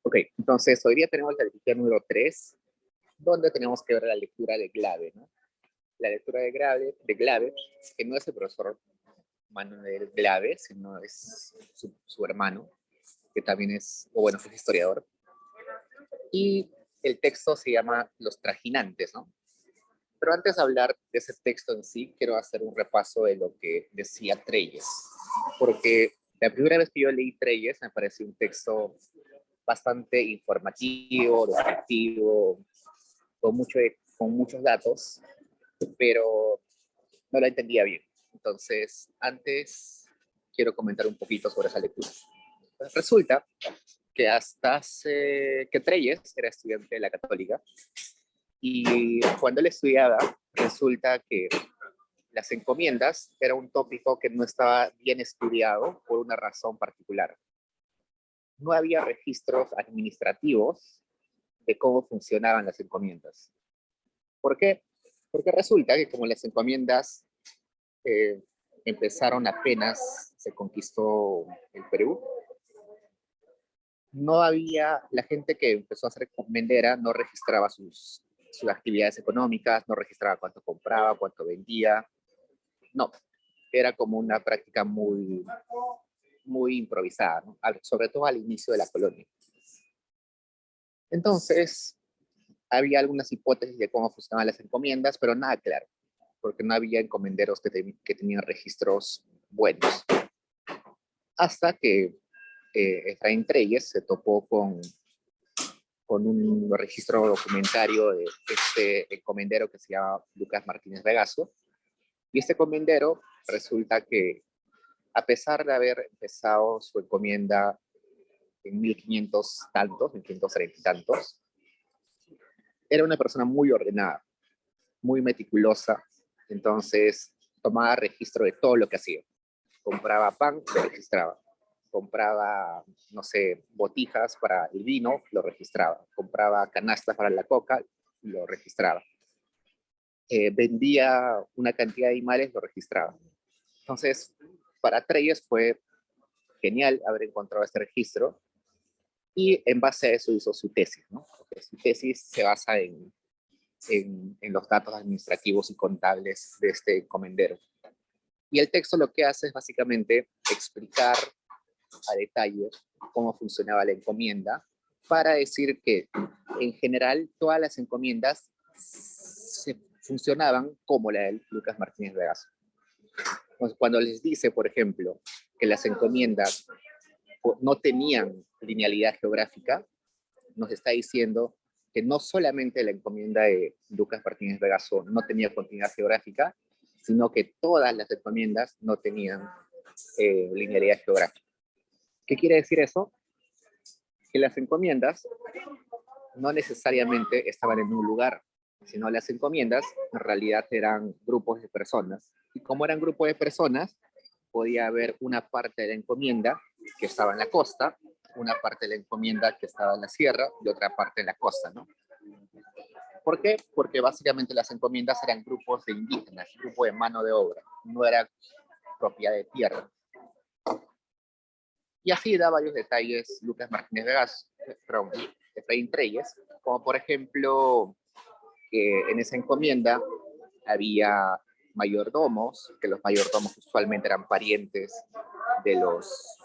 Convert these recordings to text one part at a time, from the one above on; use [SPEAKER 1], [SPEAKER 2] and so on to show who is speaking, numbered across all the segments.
[SPEAKER 1] Ok, entonces hoy día tenemos la lectura número 3, donde tenemos que ver la lectura de Glave, ¿no? La lectura de Glave, que no es el profesor Manuel Glave, sino es su hermano, que también es, o bueno, es historiador. Y el texto se llama Los Trajinantes, ¿no? Pero antes de hablar de ese texto en sí, quiero hacer un repaso de lo que decía Trelles, porque la primera vez que yo leí Trelles me pareció un texto bastante informativo, descriptivo, con muchos datos, pero no lo entendía bien. Entonces, antes quiero comentar un poquito sobre esa lectura. Pues resulta que que Trelles era estudiante de la Católica y cuando él estudiaba, resulta que las encomiendas era un tópico que no estaba bien estudiado por una razón particular. No había registros administrativos de cómo funcionaban las encomiendas. ¿Por qué? Porque resulta que como las encomiendas eh, empezaron apenas se conquistó el Perú, no había, la gente que empezó a ser encomendera no registraba sus actividades económicas, no registraba cuánto compraba, cuánto vendía, no, era como una práctica muy improvisada, ¿no? Sobre todo al inicio de la colonia. Entonces, había algunas hipótesis de cómo funcionaban las encomiendas, pero nada claro, porque no había encomenderos que tenían registros buenos. Hasta que Efraín Trelles se topó con un registro documentario de este encomendero que se llama Lucas Martínez Vegaso. Y este encomendero resulta que, a pesar de haber empezado su encomienda en 1500 tantos, 1530 y tantos, era una persona muy ordenada, muy meticulosa, entonces tomaba registro de todo lo que hacía. Compraba pan, lo registraba. Compraba, no sé, botijas para el vino, lo registraba. Compraba canastas para la coca, lo registraba. Vendía una cantidad de animales, lo registraba. Entonces, para Trelles fue genial haber encontrado este registro y en base a eso hizo su tesis, ¿no? Porque su tesis se basa en los datos administrativos y contables de este encomendero. Y el texto lo que hace es básicamente explicar a detalle cómo funcionaba la encomienda para decir que en general todas las encomiendas funcionaban como la de Lucas Martínez Vegaso. Entonces, cuando les dice, por ejemplo, que las encomiendas no tenían linealidad geográfica, nos está diciendo que no solamente la encomienda de Lucas Martínez Vegaso no tenía continuidad geográfica, sino que todas las encomiendas no tenían linealidad geográfica. ¿Qué quiere decir eso? Que las encomiendas no necesariamente estaban en un lugar, sino las encomiendas en realidad eran grupos de personas. Y como eran grupos de personas, podía haber una parte de la encomienda que estaba en la costa, una parte de la encomienda que estaba en la sierra y otra parte en la costa, ¿no? ¿Por qué? Porque básicamente las encomiendas eran grupos de indígenas, grupo de mano de obra, no era propiedad de tierra. Y así da varios detalles Lucas Martínez Vegas, perdón, Efraín Trelles, como por ejemplo que en esa encomienda había mayordomos, que los mayordomos usualmente eran parientes de los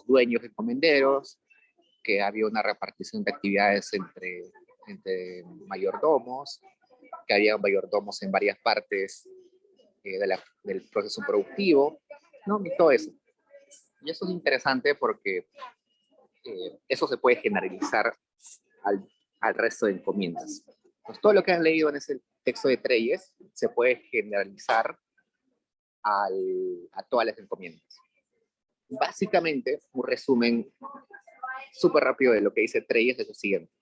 [SPEAKER 1] dueños encomenderos, que había una repartición de actividades entre mayordomos, que había mayordomos en varias partes del proceso productivo, ¿no? Y todo eso. Y eso es interesante porque eso se puede generalizar al resto de encomiendas. Pues todo lo que han leído en ese texto de Trelles se puede generalizar a todas las encomiendas. Básicamente, un resumen súper rápido de lo que dice Trelles es lo siguiente.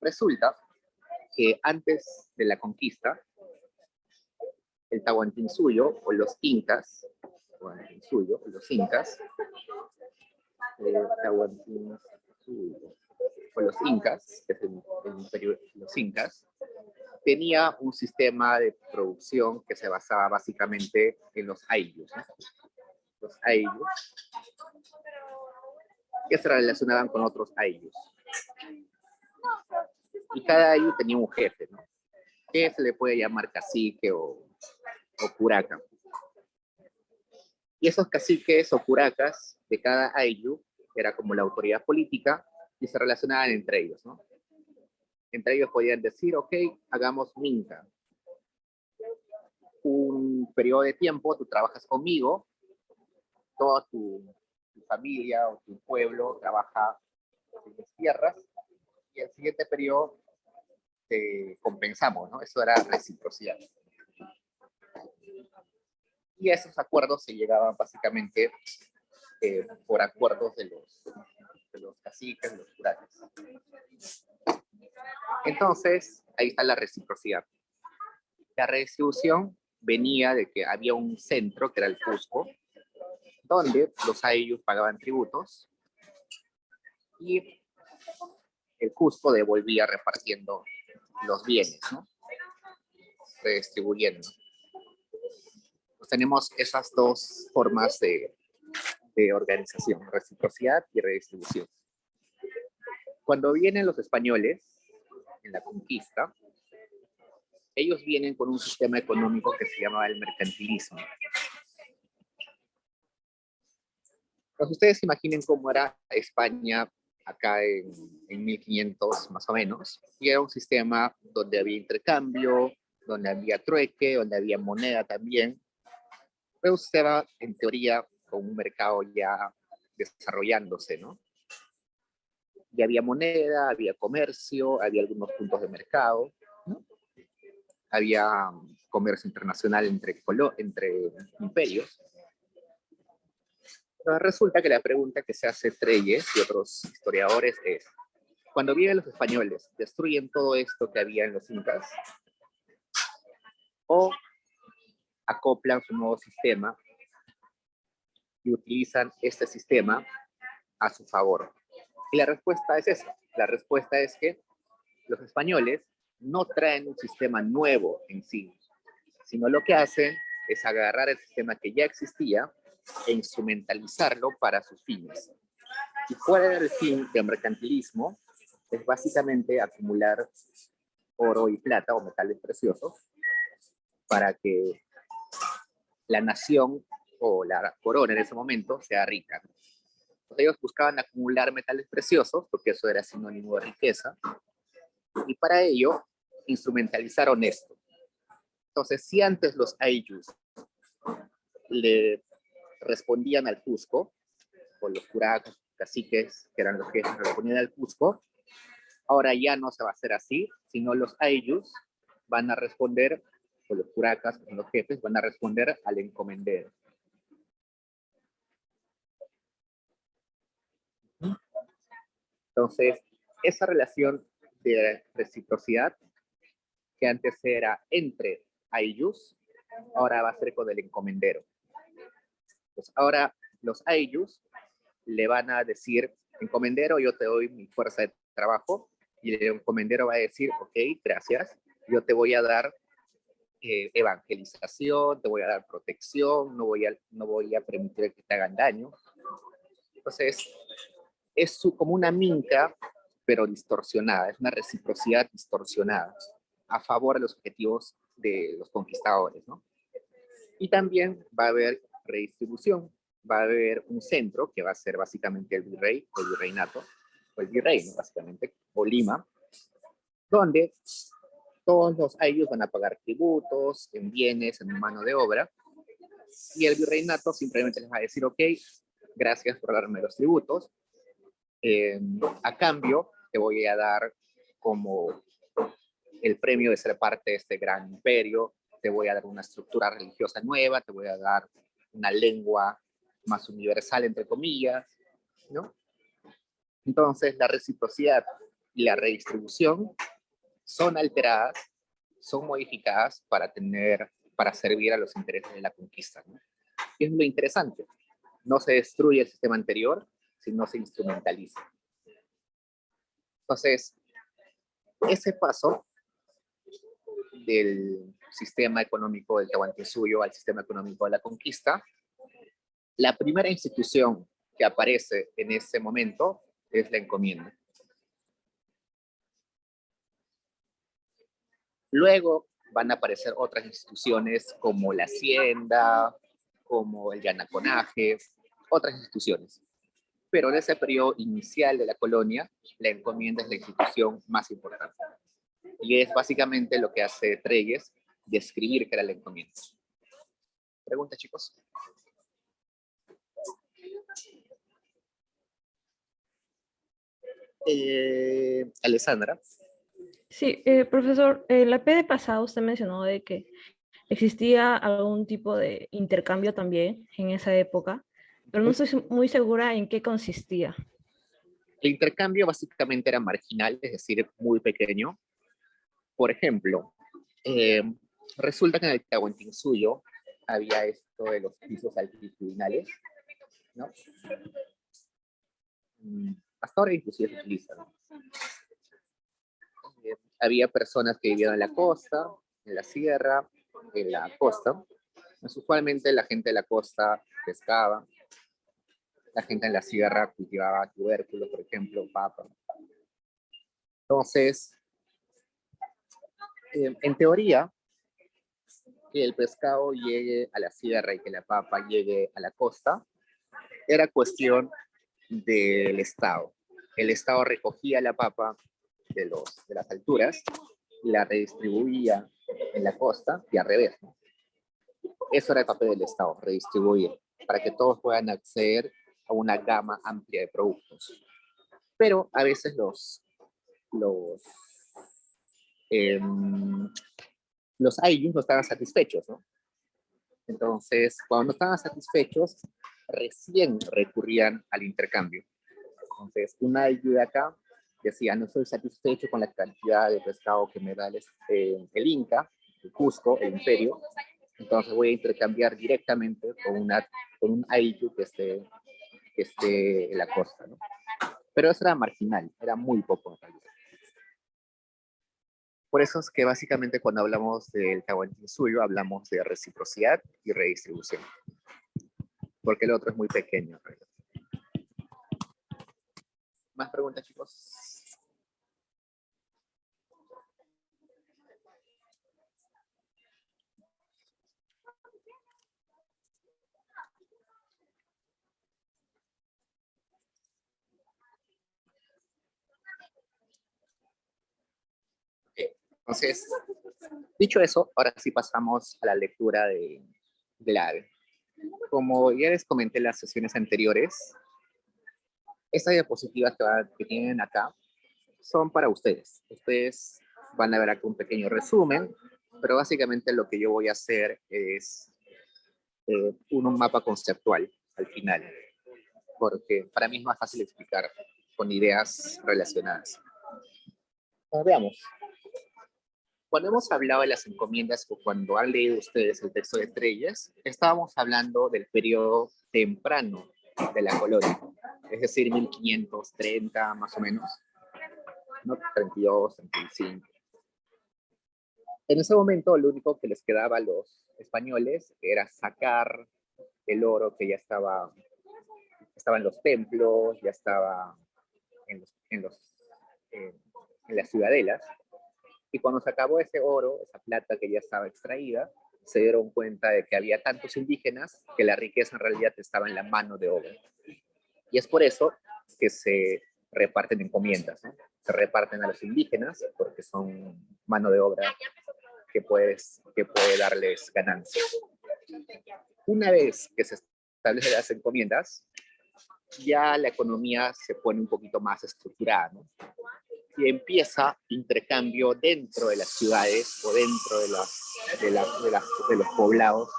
[SPEAKER 1] Resulta que antes de la conquista, el Tahuantinsuyo o los incas, los incas, que es el imperio de los incas, tenía un sistema de producción que se basaba básicamente en los ayllus, ¿no? Los ayllus que se relacionaban con otros ayllus. Y cada ayllu tenía un jefe, ¿no? Que se le puede llamar cacique o curaca. Y esos caciques o curacas de cada ayllu era como la autoridad política y se relacionaban entre ellos, ¿no? Entre ellos podían decir, ok, hagamos minca. Un periodo de tiempo, tú trabajas conmigo, toda tu familia o tu pueblo trabaja en las tierras y el siguiente periodo te compensamos, ¿no? Eso era reciprocidad. Y a esos acuerdos se llegaban básicamente por acuerdos de los caciques, de los curaques. Entonces, ahí está la reciprocidad. La redistribución venía de que había un centro, que era el Cusco, donde los ayllus pagaban tributos y el Cusco devolvía repartiendo los bienes, ¿no? Redistribuyendo. Pues tenemos esas dos formas de organización, reciprocidad y redistribución. Cuando vienen los españoles en la conquista, ellos vienen con un sistema económico que se llamaba el mercantilismo. Pues ustedes imaginen cómo era España acá en 1500 más o menos, y era un sistema donde había intercambio, donde había trueque, donde había moneda también, pero un sistema en teoría con un mercado ya desarrollándose, ¿no? Ya había moneda, había comercio, había algunos puntos de mercado, ¿no? Había comercio internacional entre imperios. Pero resulta que la pregunta que se hace Treyes y otros historiadores es, cuando vienen los españoles, ¿destruyen todo esto que había en los incas? ¿O acoplan su nuevo sistema y utilizan este sistema a su favor? Y la respuesta es esa. La respuesta es que los españoles no traen un sistema nuevo en sí, sino lo que hacen es agarrar el sistema que ya existía e instrumentalizarlo para sus fines. ¿Y cuál era el fin del mercantilismo? Es básicamente acumular oro y plata o metales preciosos para que la nación o la corona en ese momento sea rica. Entonces ellos buscaban acumular metales preciosos porque eso era sinónimo de riqueza y para ello instrumentalizaron esto. Entonces, si antes los ayllus le respondían al Cusco, o los curacos, caciques, que eran los que respondían al Cusco, ahora ya no se va a hacer así, sino los ayllus van a responder, o los curacas, que son los jefes, van a responder al encomendero. Entonces, esa relación de reciprocidad que antes era entre ayllus, ahora va a ser con el encomendero. Pues ahora los ayllus le van a decir, encomendero, yo te doy mi fuerza de trabajo, y el encomendero va a decir, ok, gracias, yo te voy a dar evangelización, te voy a dar protección, no voy a permitir que te hagan daño. Entonces, es como una minca, pero distorsionada, es una reciprocidad distorsionada a favor de los objetivos de los conquistadores, ¿no? Y también va a haber redistribución, va a haber un centro que va a ser básicamente el virrey, o el virreinato, o el virrey, ¿no? Básicamente, o Lima, donde todos los ayllus van a pagar tributos, en bienes, en mano de obra, y el virreinato simplemente les va a decir, ok, gracias por darme los tributos, a cambio te voy a dar como el premio de ser parte de este gran imperio, te voy a dar una estructura religiosa nueva, te voy a dar una lengua más universal, entre comillas, ¿no? Entonces, la reciprocidad y la redistribución son alteradas, son modificadas para servir a los intereses de la conquista, ¿no? Y es lo interesante. No se destruye el sistema anterior, sino se instrumentaliza. Entonces, ese paso del sistema económico del Tahuantinsuyo al sistema económico de la conquista, la primera institución que aparece en ese momento es la encomienda. Luego van a aparecer otras instituciones como la hacienda, como el yanaconaje, otras instituciones. Pero en ese periodo inicial de la colonia, la encomienda es la institución más importante. Y es básicamente lo que hace Treyes, describir qué era la encomienda. ¿Preguntas, chicos? Alessandra.
[SPEAKER 2] Sí, profesor, la P de pasado usted mencionó de que existía algún tipo de intercambio también en esa época, pero no estoy muy segura en qué consistía.
[SPEAKER 1] El intercambio básicamente era marginal, es decir, muy pequeño. Por ejemplo, eh, resulta que en el Tahuantinsuyo había esto de los pisos altitudinales, ¿no? Hasta ahora inclusive se utiliza, ¿no? Había personas que vivían en la costa, en la sierra, en la costa. Pues, usualmente la gente de la costa pescaba, la gente en la sierra cultivaba tubérculos, por ejemplo, papa. Entonces, en teoría, que el pescado llegue a la sierra y que la papa llegue a la costa, era cuestión del Estado. El Estado recogía la papa de las alturas y la redistribuía en la costa y al revés, ¿no? Eso era el papel del Estado, redistribuir, para que todos puedan acceder a una gama amplia de productos. Pero a veces eh, los ayllus no estaban satisfechos, ¿no? Entonces, cuando no estaban satisfechos, recién recurrían al intercambio. Entonces, una ayllus de acá decía, no estoy satisfecho con la cantidad de pescado que me da el Inca, el Cusco, el Imperio, entonces voy a intercambiar directamente con un ayllu que esté en la costa, ¿no? Pero eso era marginal, era muy poco en realidad. Por eso es que básicamente cuando hablamos del Tahuantinsuyo hablamos de reciprocidad y redistribución, porque el otro es muy pequeño en realidad. ¿Más preguntas, chicos? Entonces, dicho eso, ahora sí pasamos a la lectura de Glave. Como ya les comenté en las sesiones anteriores, estas diapositivas que tienen acá son para ustedes. Ustedes van a ver aquí un pequeño resumen, pero básicamente lo que yo voy a hacer es un mapa conceptual al final, porque para mí es más fácil explicar con ideas relacionadas. Veamos. Cuando hemos hablado de las encomiendas o cuando han leído ustedes el texto de Treyes, estábamos hablando del periodo temprano de la colonia, es decir, 1530 más o menos, ¿no? 32, 35. En ese momento lo único que les quedaba a los españoles era sacar el oro que ya estaba en los templos, ya estaba en las ciudadelas. Y cuando se acabó ese oro, esa plata que ya estaba extraída, se dieron cuenta de que había tantos indígenas que la riqueza en realidad estaba en la mano de obra. Y es por eso que se reparten encomiendas, ¿no? Se reparten a los indígenas porque son mano de obra que puede darles ganancias. Una vez que se establecen las encomiendas, ya la economía se pone un poquito más estructurada, ¿no? Y empieza intercambio dentro de las ciudades o dentro de los poblados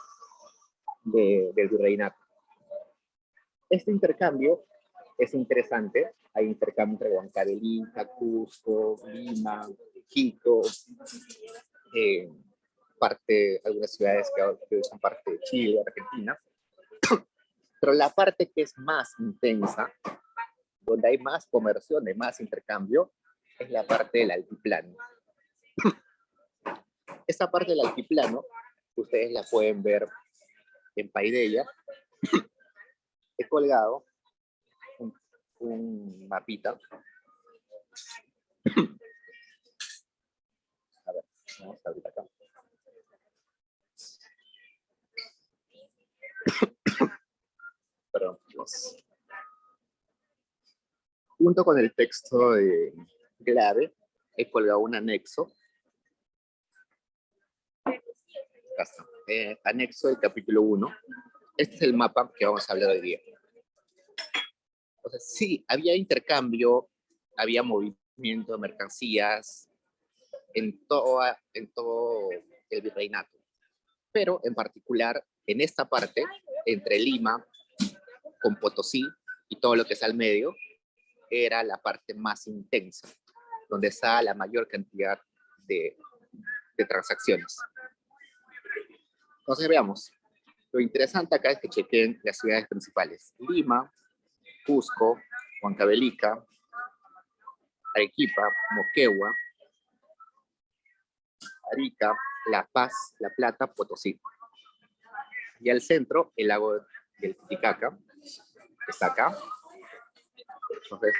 [SPEAKER 1] del virreinato. Este intercambio es interesante. Hay intercambio entre Huancavelica, Cusco, Lima, Quito, algunas ciudades que son parte de Chile, Argentina. Pero la parte que es más intensa, donde hay más comercio, donde hay más intercambio, es la parte del altiplano. Esta parte del altiplano, ustedes la pueden ver en Paideia. He colgado un mapita. A ver, vamos a abrir acá. Perdón, chicos. Junto con el texto de Glave, he colgado un anexo. Acá está. Anexo del capítulo 1. Este es el mapa que vamos a hablar hoy día. O sea, sí, había intercambio, había movimiento de mercancías en todo el virreinato. Pero en particular, en esta parte, entre Lima, con Potosí y todo lo que está al medio, era la parte más intensa, donde está la mayor cantidad de transacciones. Entonces veamos. Lo interesante acá es que chequen las ciudades principales. Lima, Cusco, Huancavelica, Arequipa, Moquegua, Arica, La Paz, La Plata, Potosí. Y al centro, el lago del Titicaca, que está acá. Entonces,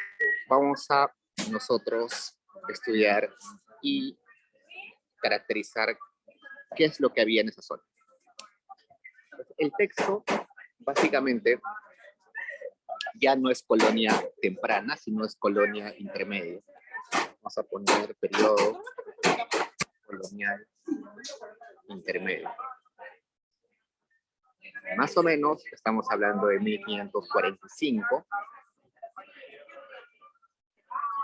[SPEAKER 1] vamos a nosotros estudiar y caracterizar qué es lo que había en esa zona. El texto, básicamente, ya no es colonia temprana, sino es colonia intermedia. Vamos a poner periodo colonial intermedio. Más o menos, estamos hablando de 1545,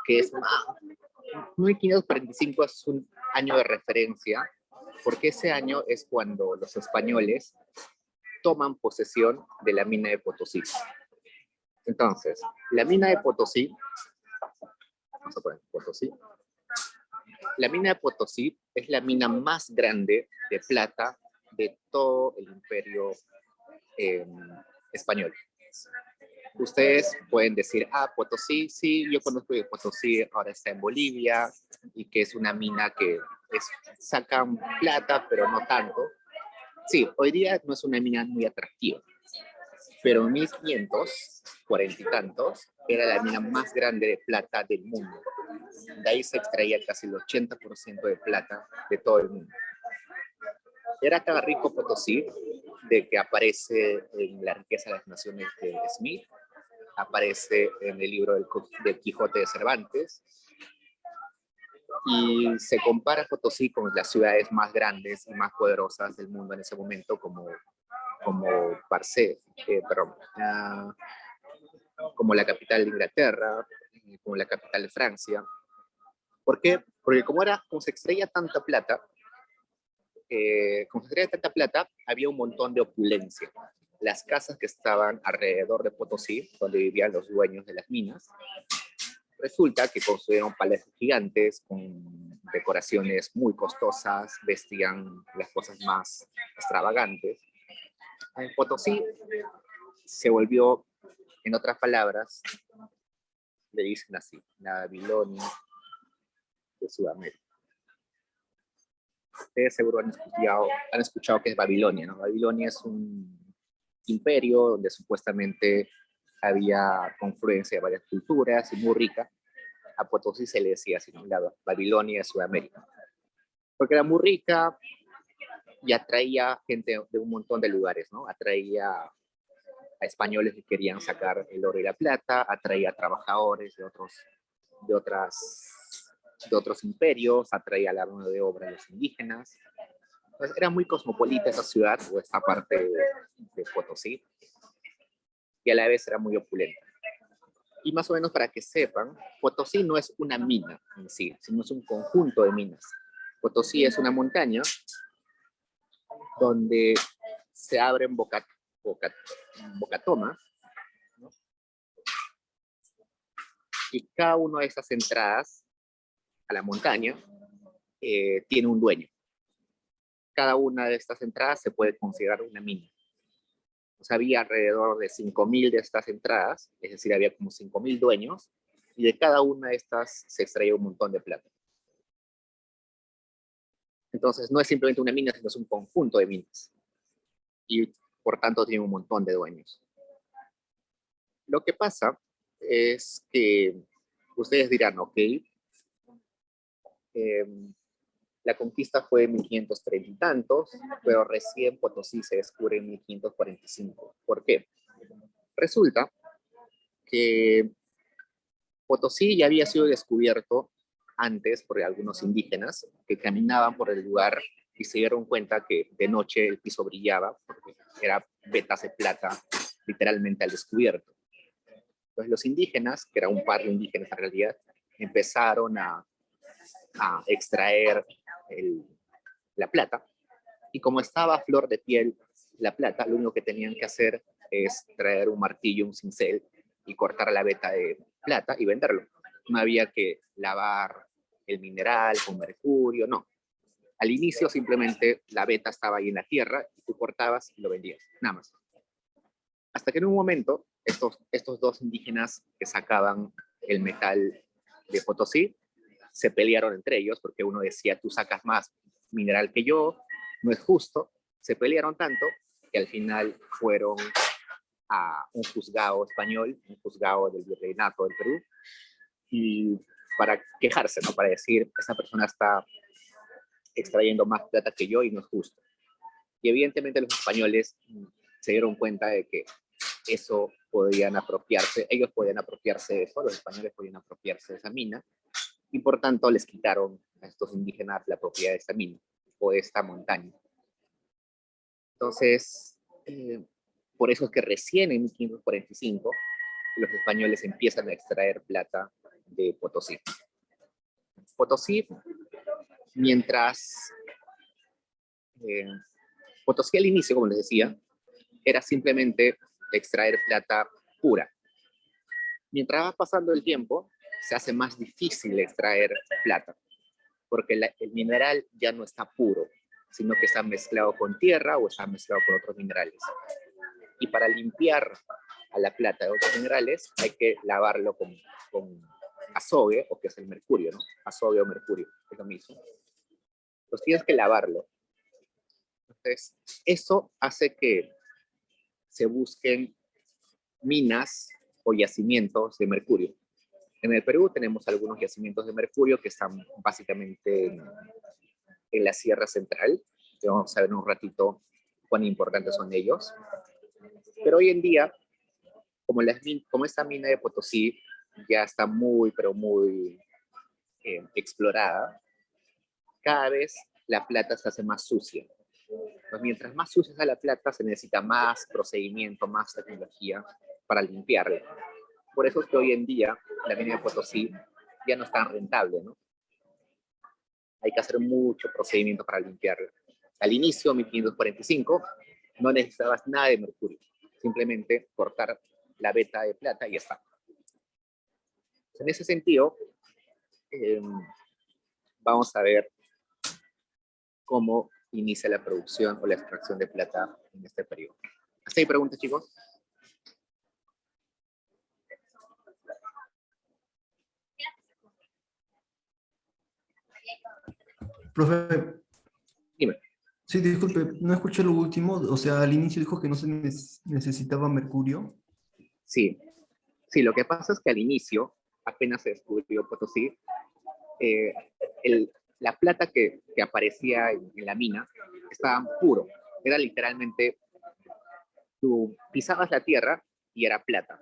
[SPEAKER 1] que es 1545 es un año de referencia, porque ese año es cuando los españoles toman posesión de la mina de Potosí. Entonces, la mina de Potosí, vamos a poner Potosí, la mina de Potosí es la mina más grande de plata de todo el imperio español. Ustedes pueden decir, Potosí, sí, yo conozco que Potosí ahora está en Bolivia y que es una mina que sacan plata, pero no tanto. Sí, hoy día no es una mina muy atractiva, pero en 1540 y tantos era la mina más grande de plata del mundo. De ahí se extraía casi el 80% de plata de todo el mundo. Era tan rico Potosí de que aparece en La riqueza de las naciones de Smith, aparece en el libro del Quijote de Cervantes, y se compara Potosí con las ciudades más grandes y más poderosas del mundo en ese momento, como como la capital de Inglaterra, como la capital de Francia. ¿Por qué? Porque como se extraía tanta plata, había un montón de opulencia. Las casas que estaban alrededor de Potosí, donde vivían los dueños de las minas, resulta que construyeron palacios gigantes con decoraciones muy costosas, vestían las cosas más extravagantes. En Potosí se volvió, en otras palabras, le dicen así, la Babilonia de Sudamérica. Ustedes seguro han escuchado que es Babilonia, ¿no? Babilonia es un imperio donde supuestamente había confluencia de varias culturas y muy rica. A Potosí se le decía así, ¿no? La Babilonia de Sudamérica. Porque era muy rica y atraía gente de un montón de lugares, ¿no? Atraía a españoles que querían sacar el oro y la plata, atraía a trabajadores de otros imperios, atraía la mano de obra de los indígenas. Entonces, era muy cosmopolita esa ciudad, o esta parte de Potosí, y a la vez era muy opulenta. Y más o menos para que sepan, Potosí no es una mina en sí, sino es un conjunto de minas. Potosí es una montaña donde se abren bocatomas, ¿no? Y cada una de esas entradas a la montaña tiene un dueño. Cada una de estas entradas se puede considerar una mina. O sea, había alrededor de 5.000 de estas entradas, es decir, había como 5.000 dueños, y de cada una de estas se extraía un montón de plata. Entonces, no es simplemente una mina, sino es un conjunto de minas. Y, por tanto, tiene un montón de dueños. Lo que pasa es que ustedes dirán, ok, la conquista fue en 1530 y tantos, pero recién Potosí se descubre en 1545. ¿Por qué? Resulta que Potosí ya había sido descubierto antes por algunos indígenas que caminaban por el lugar y se dieron cuenta que de noche el piso brillaba, porque era vetas de plata literalmente al descubierto. Entonces los indígenas, que era un par de indígenas en realidad, empezaron a extraer la plata, y como estaba a flor de piel la plata, lo único que tenían que hacer es traer un martillo, un cincel, y cortar la veta de plata y venderlo. No había que lavar el mineral con mercurio, no. Al inicio simplemente la veta estaba ahí en la tierra, y tú cortabas y lo vendías, nada más. Hasta que en un momento, estos dos indígenas que sacaban el metal de Potosí, se pelearon entre ellos, porque uno decía, tú sacas más mineral que yo, no es justo. Se pelearon tanto que al final fueron a un juzgado español, un juzgado del virreinato del Perú, y para quejarse, ¿no? Para decir, esa persona está extrayendo más plata que yo y no es justo. Y evidentemente los españoles se dieron cuenta de que eso podían apropiarse, ellos podían apropiarse de eso, los españoles podían apropiarse de esa mina, y por tanto les quitaron a estos indígenas la propiedad de esta mina o de esta montaña. Entonces, por eso es que recién en 1545 los españoles empiezan a extraer plata de Potosí. Potosí, mientras Potosí al inicio, como les decía, era simplemente extraer plata pura. Mientras va pasando el tiempo, se hace más difícil extraer plata, porque el mineral ya no está puro, sino que está mezclado con tierra o está mezclado con otros minerales. Y para limpiar a la plata de otros minerales hay que lavarlo con azogue, o que es el mercurio, ¿no? Azogue o mercurio, es lo mismo. Entonces tienes que lavarlo. Entonces, eso hace que se busquen minas o yacimientos de mercurio. En el Perú tenemos algunos yacimientos de mercurio que están básicamente en la Sierra Central, que vamos a ver en un ratito cuán importantes son ellos. Pero hoy en día, como esta mina de Potosí ya está muy, pero muy explorada, cada vez la plata se hace más sucia. Pues mientras más sucia sea la plata, se necesita más procedimiento, más tecnología para limpiarla. Por eso es que hoy en día la mina de Potosí ya no es tan rentable, ¿no? Hay que hacer mucho procedimiento para limpiarla. Al inicio, en 1545, no necesitabas nada de mercurio. Simplemente cortar la veta de plata y ya está. En ese sentido, vamos a ver cómo inicia la producción o la extracción de plata en este periodo. ¿Hasta ahí preguntas, chicos?
[SPEAKER 3] Profe,
[SPEAKER 1] Dime.
[SPEAKER 3] sí, disculpe, no escuché lo último, o sea, al inicio dijo que no se necesitaba mercurio.
[SPEAKER 1] Sí, sí, lo que pasa es que al inicio, apenas se descubrió Potosí, eh, la plata que aparecía en la mina estaba puro. Era literalmente, tú pisabas la tierra y era plata.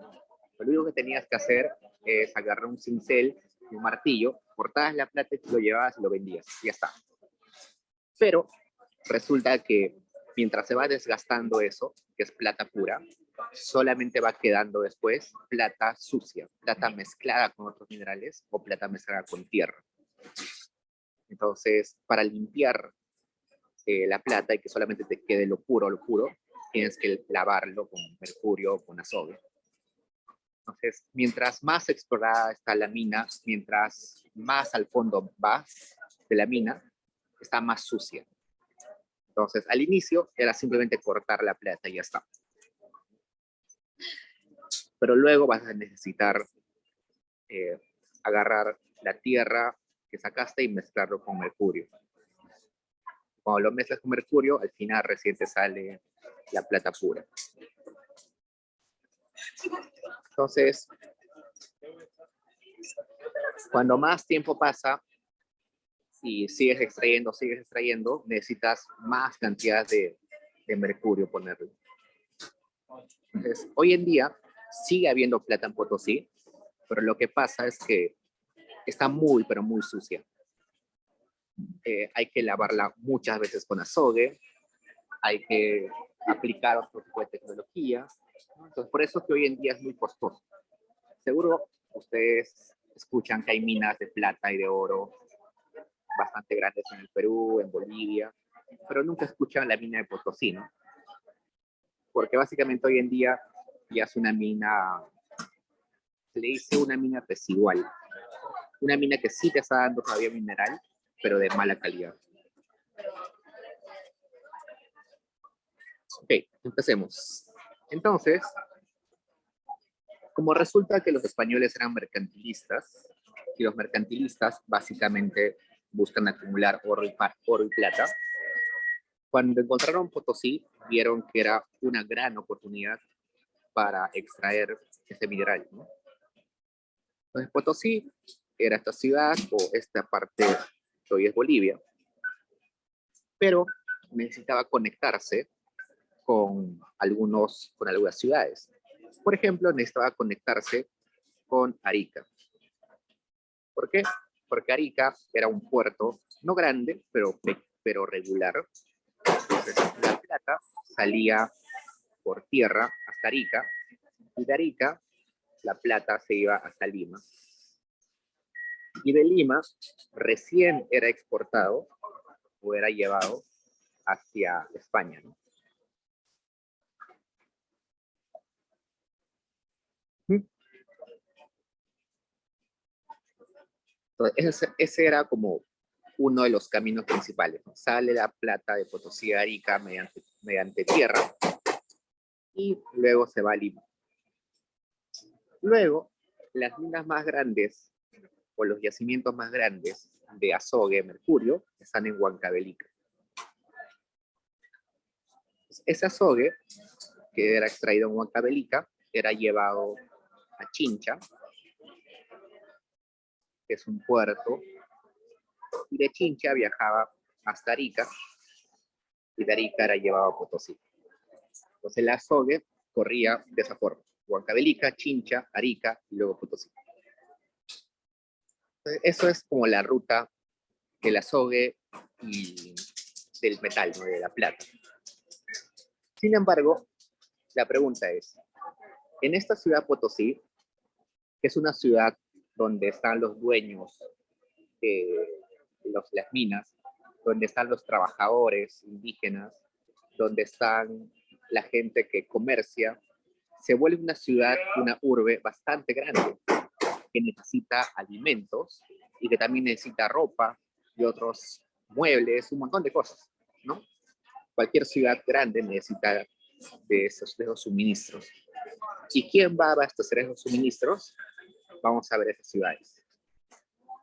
[SPEAKER 1] Lo único que tenías que hacer es agarrar un cincel y un martillo, cortabas la plata y lo llevabas y lo vendías. Y ya está. Pero resulta que mientras se va desgastando eso, que es plata pura, solamente va quedando después plata sucia, plata mezclada con otros minerales o plata mezclada con tierra. Entonces, para limpiar la plata y que solamente te quede lo puro, tienes que lavarlo con mercurio o con azogue. Entonces, mientras más explorada está la mina, mientras más al fondo va de la mina, está más sucia. Entonces, al inicio era simplemente cortar la plata y ya está. Pero luego vas a necesitar agarrar la tierra que sacaste y mezclarlo con mercurio. Cuando lo mezclas con mercurio, al final recién te sale la plata pura. Entonces, Cuando más tiempo pasa y sigues extrayendo, necesitas más cantidad de mercurio ponerle. Entonces, hoy en día sigue habiendo plata en Potosí, pero lo que pasa es que está muy, pero muy sucia. Hay que lavarla muchas veces con azogue, hay que aplicar otro tipo de tecnología. Entonces, por eso es que hoy en día es muy costoso. Seguro ustedes escuchan que hay minas de plata y de oro bastante grandes en el Perú, en Bolivia, pero nunca escuchan la mina de Potosí, ¿no? Porque básicamente hoy en día ya es una mina, se le dice una mina residual. Una mina que sí te está dando todavía mineral, pero de mala calidad. Ok, empecemos. Entonces, como resulta que los españoles eran mercantilistas, y los mercantilistas básicamente buscan acumular oro y plata, cuando encontraron Potosí, vieron que era una gran oportunidad para extraer ese mineral, ¿no? Entonces, Potosí era esta ciudad o esta parte que hoy es Bolivia, pero necesitaba conectarse con algunas ciudades. Por ejemplo, necesitaba conectarse con Arica. ¿Por qué? Porque Arica era un puerto no grande, pero regular. Entonces, la plata salía por tierra hasta Arica, y de Arica la plata se iba hasta Lima. Y de Lima recién era exportado o era llevado hacia España, ¿no? Entonces, ese era como uno de los caminos principales, ¿no? Sale la plata de Potosí a Arica mediante tierra y luego se va a Lima. Luego, las minas más grandes o los yacimientos más grandes de azogue, mercurio, están en Huancavelica. Ese azogue, que era extraído en Huancavelica, era llevado a Chincha, que es un puerto, y de Chincha viajaba hasta Arica, y de Arica era llevado a Potosí. Entonces el azogue corría de esa forma: Huancavelica, Chincha, Arica y luego Potosí. Entonces, eso es como la ruta del azogue y del metal, ¿no? De la plata. Sin embargo, la pregunta es, en esta ciudad Potosí, que es una ciudad donde están los dueños de las minas, donde están los trabajadores indígenas, donde están la gente que comercia, se vuelve una ciudad, una urbe bastante grande, que necesita alimentos y que también necesita ropa y otros muebles, un montón de cosas, ¿no? Cualquier ciudad grande necesita de esos suministros. ¿Y quién va a abastecer esos suministros? Vamos a ver esas ciudades.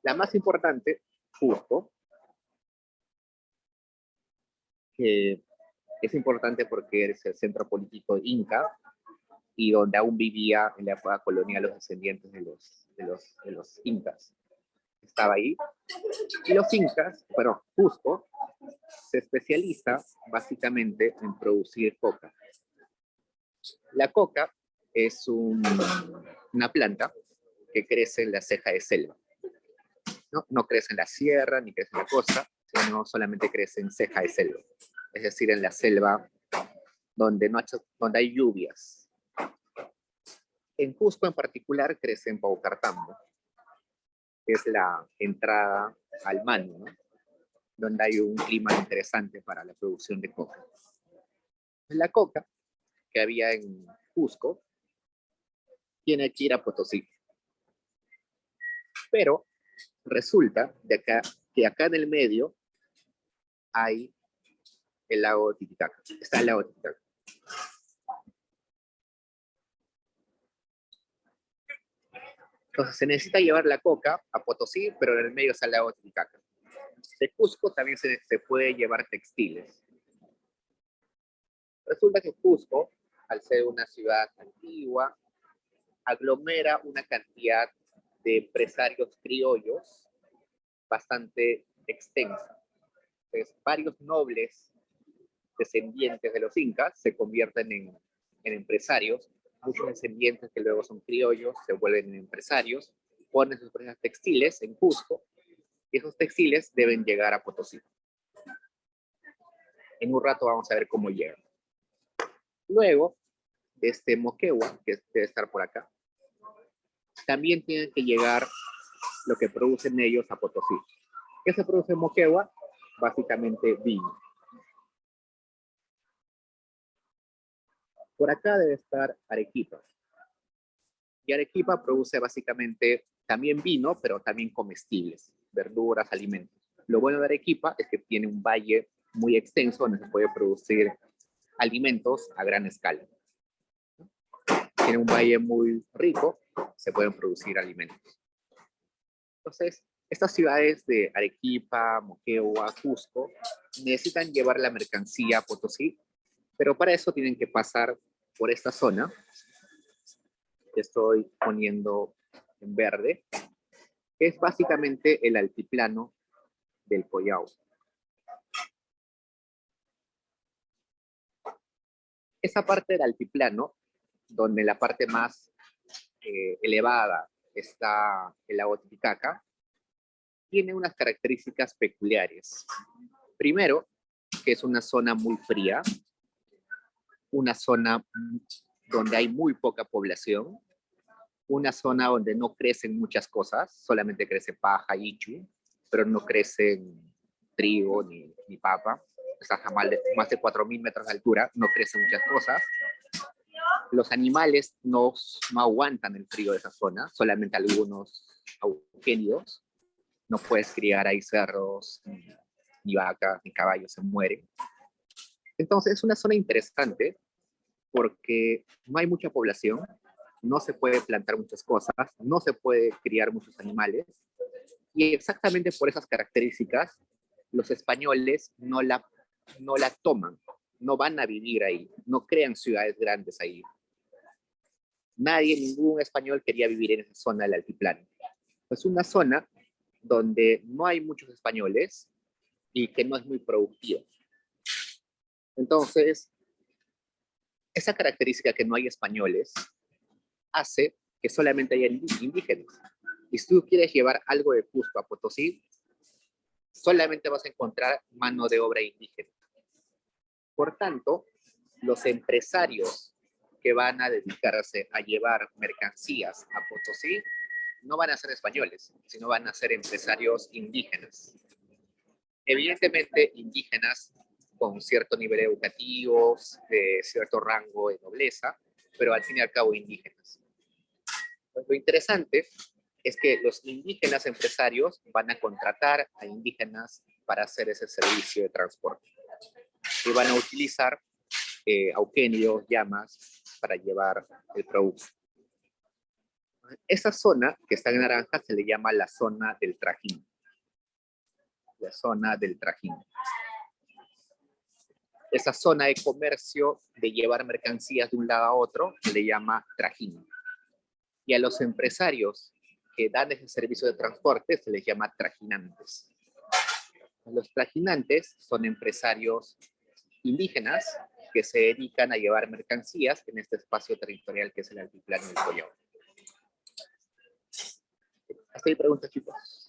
[SPEAKER 1] La más importante, Cusco, que es importante porque es el centro político inca y donde aún vivía en la época colonial los descendientes de los incas. Estaba ahí. Y los incas, bueno, Cusco, se especializa básicamente en producir coca. La coca es una planta que crece en la ceja de selva. No crece en la sierra ni crece en la costa, sino solamente crece en ceja de selva. Es decir, en la selva donde hay lluvias. En Cusco en particular crece en Paucartambo, que es la entrada al Manu, ¿no? Donde hay un clima interesante para la producción de coca. La coca que había en Cusco tiene que ir a Potosí. Pero resulta que acá en el medio hay el lago Titicaca. Está el lago Titicaca. Entonces se necesita llevar la coca a Potosí, pero en el medio está el lago Titicaca. De Cusco también se puede llevar textiles. Resulta que Cusco, al ser una ciudad antigua, aglomera una cantidad de empresarios criollos bastante extensa. Entonces, varios nobles descendientes de los incas se convierten en empresarios, muchos descendientes que luego son criollos se vuelven empresarios, ponen sus empresas textiles en Cusco, y esos textiles deben llegar a Potosí. En un rato vamos a ver cómo llegan. Luego, desde Moquegua, que debe estar por acá, también tienen que llegar lo que producen ellos a Potosí. ¿Qué se produce en Moquegua? Básicamente vino. Por acá debe estar Arequipa. Y Arequipa produce básicamente también vino, pero también comestibles, verduras, alimentos. Lo bueno de Arequipa es que tiene un valle muy extenso donde se puede producir alimentos a gran escala. Tiene un valle muy rico, se pueden producir alimentos. Entonces, estas ciudades de Arequipa, Moquegua, Cusco, necesitan llevar la mercancía a Potosí, pero para eso tienen que pasar por esta zona, que estoy poniendo en verde, que es básicamente el altiplano del Collao. Esa parte del altiplano, donde la parte más elevada está el lago Titicaca, tiene unas características peculiares. Primero, que es una zona muy fría, una zona donde hay muy poca población, una zona donde no crecen muchas cosas, solamente crece paja y ichu, pero no crecen trigo ni papa. Está a más de 4.000 metros de altura, no crecen muchas cosas. Los animales no aguantan el frío de esa zona, solamente algunos auquénidos. No puedes criar ahí cerdos, ni vacas, ni caballos, se mueren. Entonces es una zona interesante porque no hay mucha población, no se puede plantar muchas cosas, no se puede criar muchos animales, y exactamente por esas características, los españoles no la toman, no van a vivir ahí, no crean ciudades grandes ahí. Nadie, ningún español quería vivir en esa zona del altiplano. Es una zona donde no hay muchos españoles y que no es muy productiva. Entonces, esa característica que no hay españoles hace que solamente haya indígenas. Y si tú quieres llevar algo de Cusco a Potosí, solamente vas a encontrar mano de obra indígena. Por tanto, los empresarios que van a dedicarse a llevar mercancías a Potosí no van a ser españoles, sino van a ser empresarios indígenas. Evidentemente, indígenas con cierto nivel educativo, de cierto rango de nobleza, pero al fin y al cabo indígenas. Pues lo interesante es que los indígenas empresarios van a contratar a indígenas para hacer ese servicio de transporte. Y van a utilizar auquenios, llamas, para llevar el producto. Esa zona que está en naranja se le llama la zona del Trajín. La zona del Trajín. Esa zona de comercio de llevar mercancías de un lado a otro se le llama Trajín. Y a los empresarios que dan ese servicio de transporte se les llama trajinantes. Los trajinantes son empresarios indígenas que se dedican a llevar mercancías en este espacio territorial que es el altiplano del Collao. ¿Hasta ahí preguntas, chicos?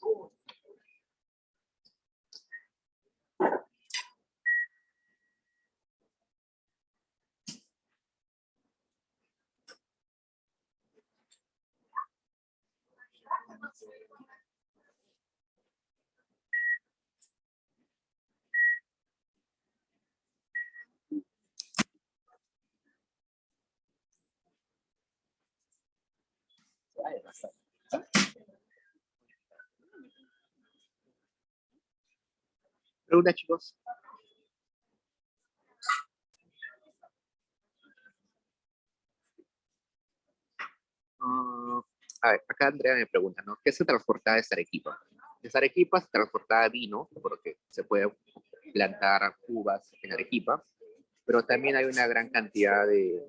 [SPEAKER 1] ¿Preguntas, chicos? A ver, acá Andrea me pregunta, ¿no? ¿Qué se transportaba desde Arequipa? Desde Arequipa se transportaba vino, porque se puede plantar uvas en Arequipa, pero también hay una gran cantidad de...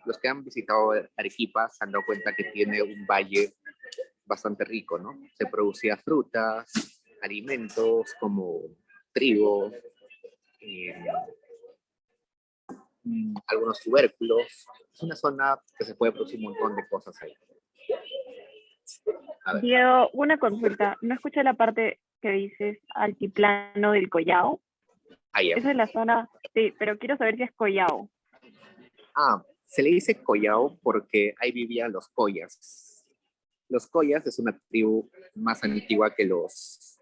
[SPEAKER 1] Los que han visitado Arequipa se han dado cuenta que tiene un valle bastante rico, ¿no? Se producía frutas, alimentos como trigo, eh, algunos tubérculos. Es una zona que se puede producir un montón de cosas ahí. A ver,
[SPEAKER 4] Diego, una consulta. No escuché la parte que dices altiplano del Collao.
[SPEAKER 1] allá.
[SPEAKER 4] Esa es la zona, sí, pero quiero saber si es Collao.
[SPEAKER 1] Se le dice Collao porque ahí vivían los Collas. Los Collas es una tribu más antigua que los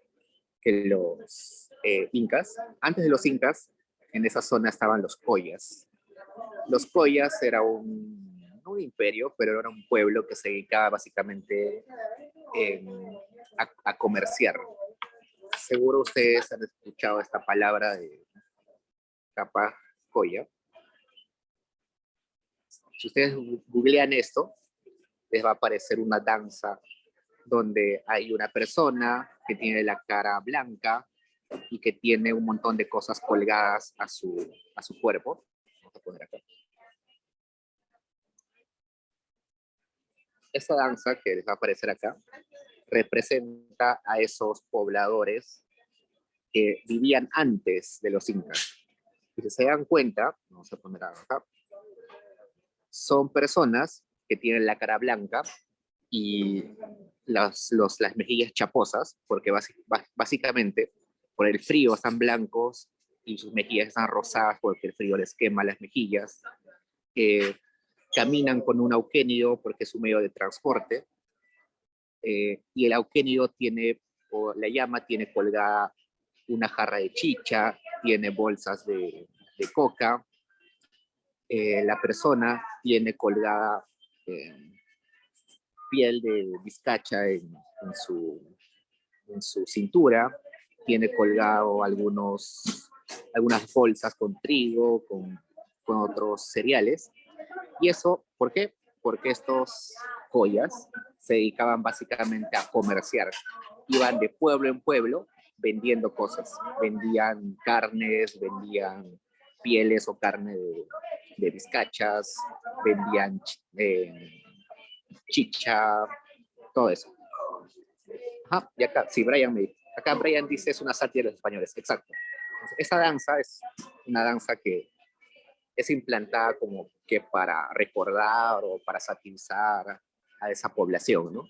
[SPEAKER 1] incas. Antes de los incas, en esa zona estaban los Collas. Los Collas era no un imperio, pero era un pueblo que se dedicaba básicamente a comerciar. Seguro ustedes han escuchado esta palabra de capa Colla. Si ustedes googlean esto, les va a aparecer una danza donde hay una persona que tiene la cara blanca y que tiene un montón de cosas colgadas a su cuerpo. Vamos a poner acá. Esta danza que les va a aparecer acá representa a esos pobladores que vivían antes de los incas. Y si se dan cuenta, vamos a poner acá, son personas que tienen la cara blanca y las mejillas chaposas, porque básicamente por el frío están blancos y sus mejillas están rosadas porque el frío les quema las mejillas. Caminan con un auquénido porque es un medio de transporte. Y el auquénido o la llama tiene colgada una jarra de chicha, tiene bolsas de coca. La persona tiene colgada piel de vizcacha en su cintura, tiene colgado algunas bolsas con trigo, con otros cereales. ¿Y eso por qué? Porque estos collas se dedicaban básicamente a comerciar. Iban de pueblo en pueblo vendiendo cosas. Vendían carnes, vendían pieles o carne de vizcachas, vendían chicha, todo eso. Ajá, y acá, sí, acá Brian dice es una sátira de los españoles, exacto. Entonces, esa danza es una danza que es implantada como que para recordar o para satirizar a esa población, ¿no?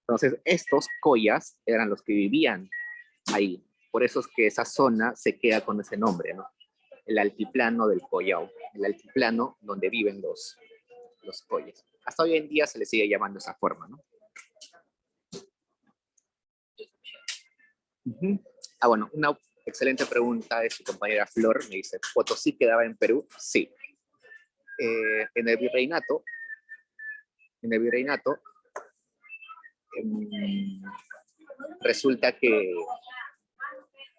[SPEAKER 1] Entonces, estos collas eran los que vivían ahí. Por eso es que esa zona se queda con ese nombre, ¿no? El altiplano del Collao, el altiplano donde viven los collas. Hasta hoy en día se le sigue llamando de esa forma, ¿no? Bueno, una excelente pregunta de su compañera Flor. Me dice, ¿Potosí quedaba en Perú? Sí. En el virreinato, resulta que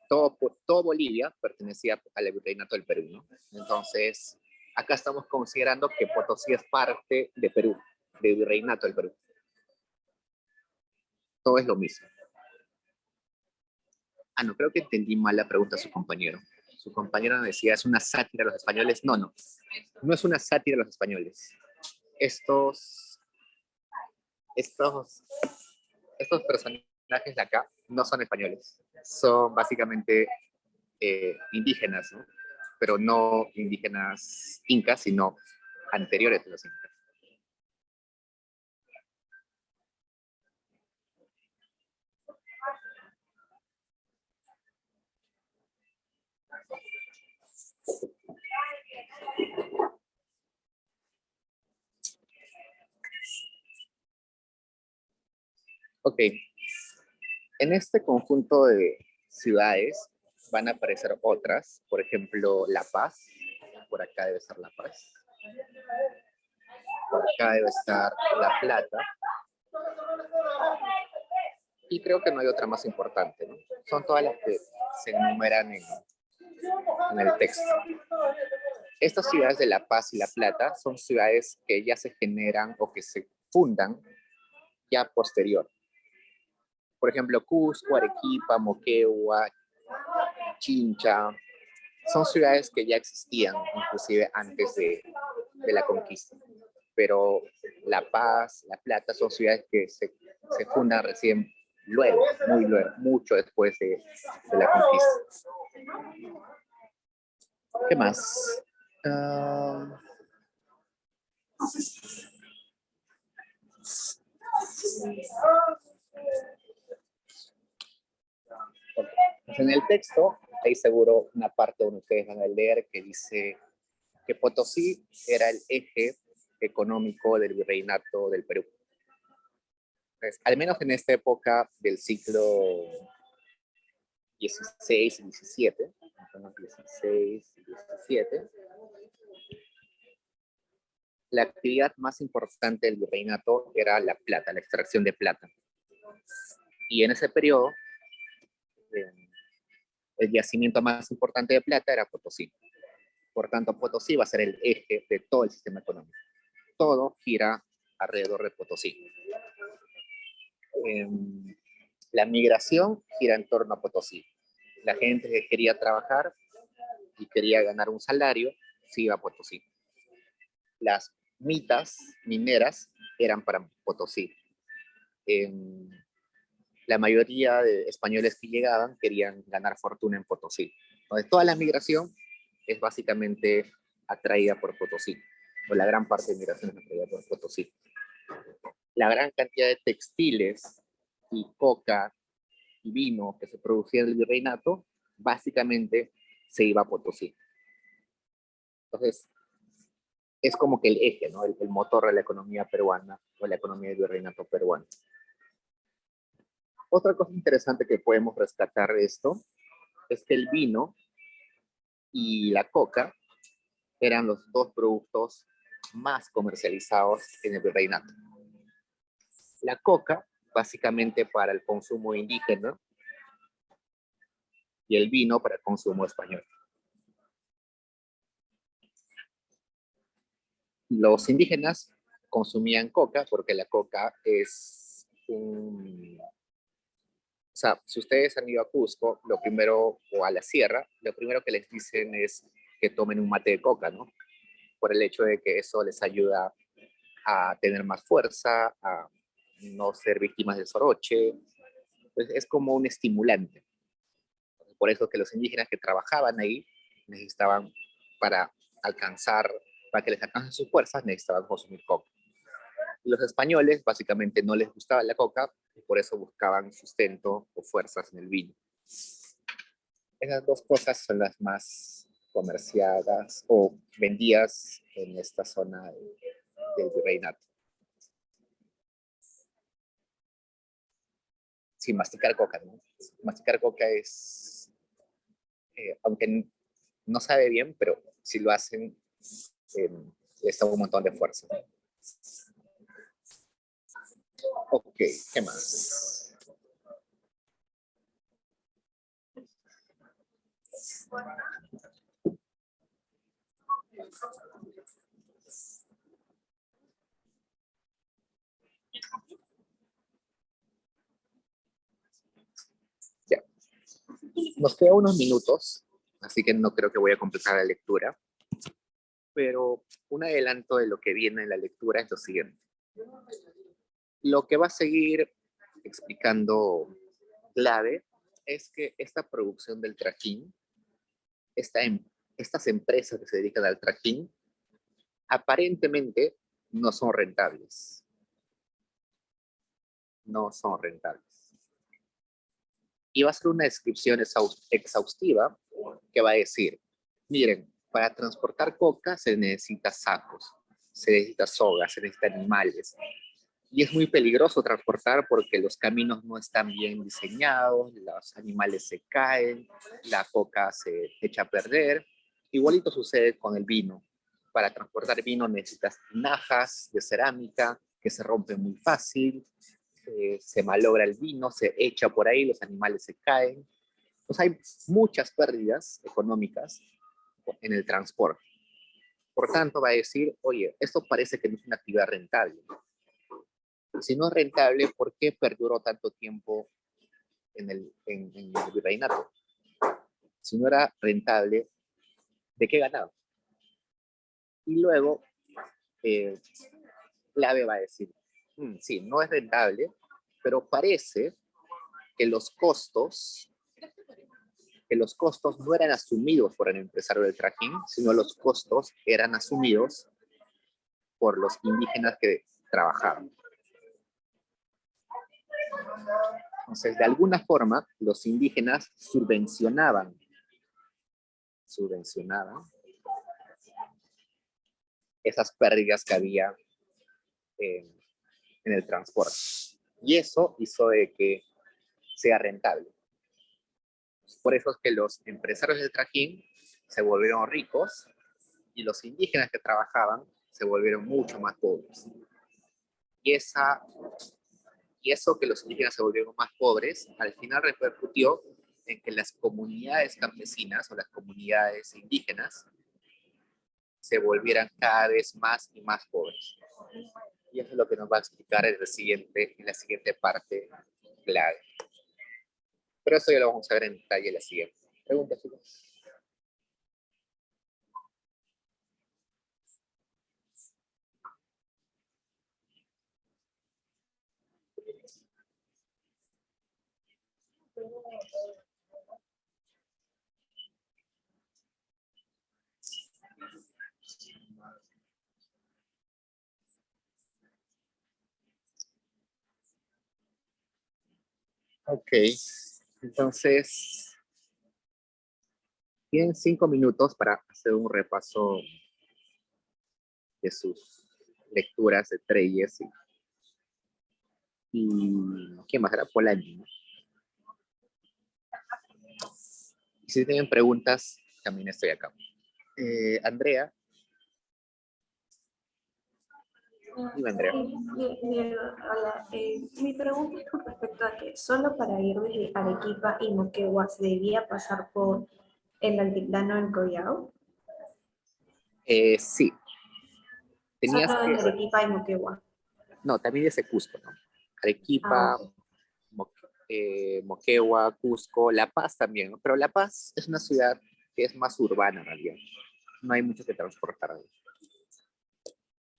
[SPEAKER 1] todo Bolivia pertenecía al virreinato del Perú, ¿no? Entonces, acá estamos considerando que Potosí es parte de Perú, del virreinato del Perú. Todo es lo mismo. No, creo que entendí mal la pregunta de su compañero. Su compañero me decía, ¿es una sátira a los españoles? No, no. No es una sátira a los españoles. Estos personajes de acá no son españoles. Son básicamente indígenas, ¿no? Pero no indígenas incas, sino anteriores a los incas. Ok, en este conjunto de ciudades van a aparecer otras, por ejemplo, La Paz, por acá debe estar La Paz, por acá debe estar La Plata, y creo que no hay otra más importante, ¿no? Son todas las que se enumeran en el texto. Estas ciudades de La Paz y La Plata son ciudades que ya se generan o que se fundan ya posterior. Por ejemplo, Cusco, Arequipa, Moquegua, Chincha, son ciudades que ya existían inclusive antes de la conquista. Pero La Paz, La Plata son ciudades que se se funda recién luego, muy luego, mucho después de la conquista. ¿Qué más? Pues en el texto hay seguro una parte donde ustedes van a leer que dice que Potosí era el eje económico del virreinato del Perú. Entonces, al menos en esta época del siglo XVI y XVII, 16 y 17, la actividad más importante del virreinato era la plata, la extracción de plata. Y en ese periodo, el yacimiento más importante de plata era Potosí. Por tanto, Potosí va a ser el eje de todo el sistema económico. Todo gira alrededor de Potosí. La migración gira en torno a Potosí. La gente que quería trabajar y quería ganar un salario se iba a Potosí. Las mineras eran para Potosí. La mayoría de españoles que llegaban querían ganar fortuna en Potosí. Entonces, toda la migración es básicamente atraída por Potosí, o la gran parte de migración es atraída por Potosí. La gran cantidad de textiles y coca y vino que se producía en el virreinato, básicamente se iba a Potosí. Entonces, es como que el eje, ¿no? El motor de la economía peruana o la economía del virreinato peruano. Otra cosa interesante que podemos rescatar de esto es que el vino y la coca eran los dos productos más comercializados en el virreinato. La coca, básicamente para el consumo indígena, y el vino para el consumo español. Los indígenas consumían coca porque la coca es un... O sea, si ustedes han ido a Cusco, lo primero, o a la sierra, lo primero que les dicen es que tomen un mate de coca, ¿no? Por el hecho de que eso les ayuda a tener más fuerza, a no ser víctimas del soroche. Entonces, es como un estimulante. Por eso que los indígenas que trabajaban ahí necesitaban, para que les alcancen sus fuerzas, necesitaban consumir coca. Y los españoles básicamente no les gustaba la coca y por eso buscaban sustento o fuerzas en el vino. Esas dos cosas son las más comerciadas o vendidas en esta zona del virreinato. Sin masticar coca, ¿no? Masticar coca es, aunque no sabe bien, pero si lo hacen, les da un montón de fuerza. Ok, ¿qué más? Ya. Nos queda unos minutos, así que no creo que voy a completar la lectura. Pero un adelanto de lo que viene en la lectura es lo siguiente. Lo que va a seguir explicando Clave es que esta producción del trajín, estas empresas que se dedican al trajín, aparentemente no son rentables. No son rentables. Y va a ser una descripción exhaustiva que va a decir, miren, para transportar coca se necesita sacos, se necesita sogas, se necesitan animales. Y es muy peligroso transportar porque los caminos no están bien diseñados, los animales se caen, la coca se echa a perder. Igualito sucede con el vino. Para transportar vino necesitas tinajas de cerámica que se rompen muy fácil, se malogra el vino, se echa por ahí, los animales se caen. Pues hay muchas pérdidas económicas en el transporte. Por tanto, va a decir, oye, esto parece que no es una actividad rentable. Si no es rentable, ¿por qué perduró tanto tiempo en el virreinato? Si no era rentable, ¿de qué ganaba? Y luego, Clave va a decir, sí, no es rentable, pero parece que los costos no eran asumidos por el empresario del trajín, sino los costos eran asumidos por los indígenas que trabajaban. Entonces, de alguna forma, los indígenas subvencionaban esas pérdidas que había en el transporte. Y eso hizo de que sea rentable. Por eso es que los empresarios del trajín se volvieron ricos y los indígenas que trabajaban se volvieron mucho más pobres. Y eso que los indígenas se volvieron más pobres, al final repercutió en que las comunidades campesinas o las comunidades indígenas se volvieran cada vez más y más pobres. Y eso es lo que nos va a explicar en la siguiente parte clave. Pero eso ya lo vamos a ver en detalle en la siguiente. Preguntas, chicos. Ok, entonces tienen 5 minutos para hacer un repaso de sus lecturas de Trelles y ¿quién más era? Polanyi, ¿no? Y si tienen preguntas, también estoy acá. Andrea. Dime, Andrea.
[SPEAKER 5] Hola, mi pregunta es con respecto a que solo para ir desde Arequipa y Moquegua se debía pasar por el altiplano del Collao.
[SPEAKER 1] Sí. Tenías
[SPEAKER 5] Solo desde
[SPEAKER 1] que...
[SPEAKER 5] Arequipa y Moquegua.
[SPEAKER 1] No, también desde Cusco, ¿no? Arequipa,
[SPEAKER 5] Ok.
[SPEAKER 1] Moquegua, Cusco, La Paz también, ¿no? Pero La Paz es una ciudad que es más urbana en realidad. No hay mucho que transportar.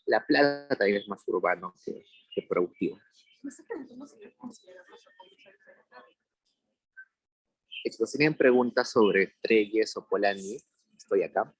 [SPEAKER 1] La Plata también es más urbano que productivo. Si tienen preguntas sobre Trelles o Polanyi, estoy acá.